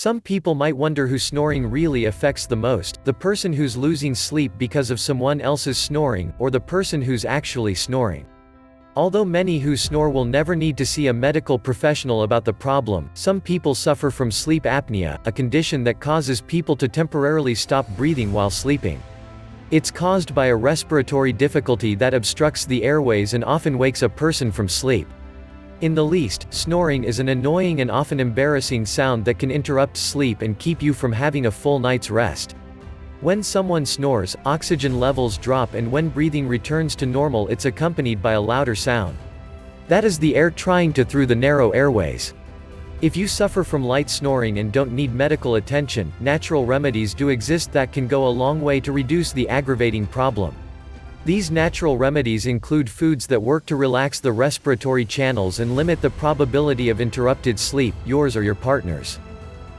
Some people might wonder who snoring really affects the most, the person who's losing sleep because of someone else's snoring, or the person who's actually snoring. Although many who snore will never need to see a medical professional about the problem, some people suffer from sleep apnea, a condition that causes people to temporarily stop breathing while sleeping. It's caused by a respiratory difficulty that obstructs the airways and often wakes a person from sleep. In the least, snoring is an annoying and often embarrassing sound that can interrupt sleep and keep you from having a full night's rest. When someone snores, oxygen levels drop, and when breathing returns to normal it's accompanied by a louder sound. That is the air trying to through the narrow airways. If you suffer from light snoring and don't need medical attention, natural remedies do exist that can go a long way to reduce the aggravating problem. These natural remedies include foods that work to relax the respiratory channels and limit the probability of interrupted sleep, yours or your partner's.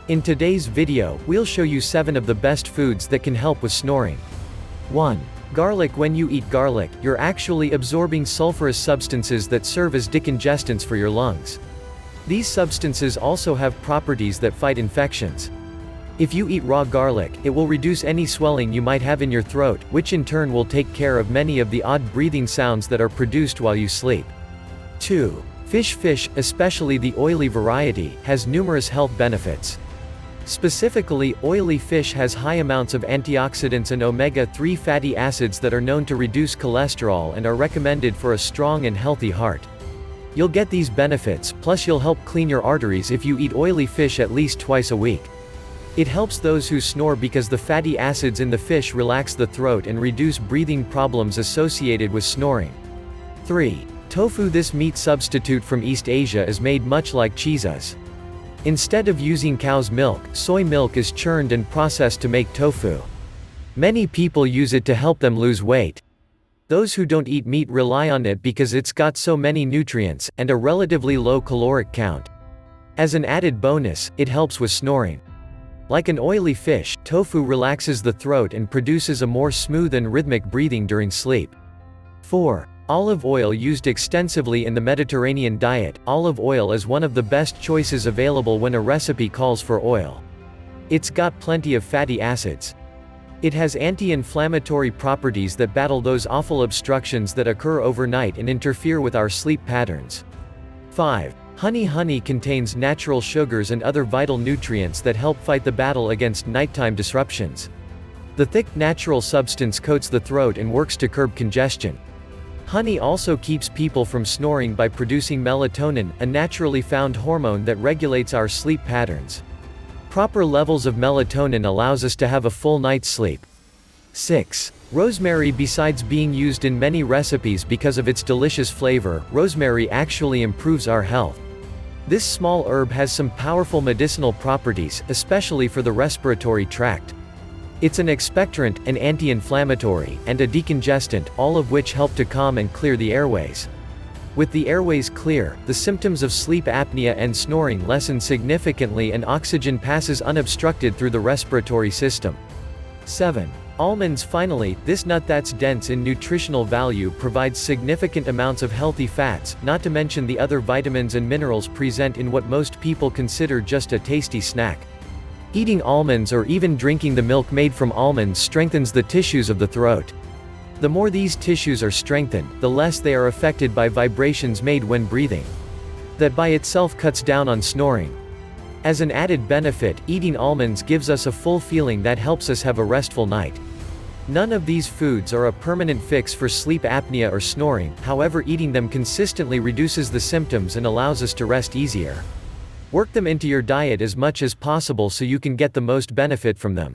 In today's video, we'll show you 7 of the best foods that can help with snoring. 1. Garlic. When you eat garlic, you're actually absorbing sulfurous substances that serve as decongestants for your lungs. These substances also have properties that fight infections. If you eat raw garlic, it will reduce any swelling you might have in your throat, which in turn will take care of many of the odd breathing sounds that are produced while you sleep. 2. Fish, especially the oily variety, has numerous health benefits. Specifically, oily fish has high amounts of antioxidants and omega-3 fatty acids that are known to reduce cholesterol and are recommended for a strong and healthy heart. You'll get these benefits, plus you'll help clean your arteries if you eat oily fish at least twice a week. It helps those who snore because the fatty acids in the fish relax the throat and reduce breathing problems associated with snoring. 3. Tofu. This meat substitute from East Asia is made much like cheeses. Instead of using cow's milk, soy milk is churned and processed to make tofu. Many people use it to help them lose weight. Those who don't eat meat rely on it because it's got so many nutrients, and a relatively low caloric count. As an added bonus, it helps with snoring. Like an oily fish, tofu relaxes the throat and produces a more smooth and rhythmic breathing during sleep. 4. Olive oil. Used extensively in the Mediterranean diet, olive oil is one of the best choices available when a recipe calls for oil. It's got plenty of fatty acids. It has anti-inflammatory properties that battle those awful obstructions that occur overnight and interfere with our sleep patterns. 5. Honey. Honey contains natural sugars and other vital nutrients that help fight the battle against nighttime disruptions. The thick, natural substance coats the throat and works to curb congestion. Honey also keeps people from snoring by producing melatonin, a naturally found hormone that regulates our sleep patterns. Proper levels of melatonin allows us to have a full night's sleep. 6. Rosemary. Besides being used in many recipes because of its delicious flavor, rosemary actually improves our health. This small herb has some powerful medicinal properties, especially for the respiratory tract. It's an expectorant, an anti-inflammatory, and a decongestant, all of which help to calm and clear the airways. With the airways clear, the symptoms of sleep apnea and snoring lessen significantly and oxygen passes unobstructed through the respiratory system. 7. Almonds. Finally, this nut that's dense in nutritional value provides significant amounts of healthy fats, not to mention the other vitamins and minerals present in what most people consider just a tasty snack. Eating almonds or even drinking the milk made from almonds strengthens the tissues of the throat. The more these tissues are strengthened, the less they are affected by vibrations made when breathing. That by itself cuts down on snoring. As an added benefit, eating almonds gives us a full feeling that helps us have a restful night. None of these foods are a permanent fix for sleep apnea or snoring, however eating them consistently reduces the symptoms and allows us to rest easier. Work them into your diet as much as possible so you can get the most benefit from them.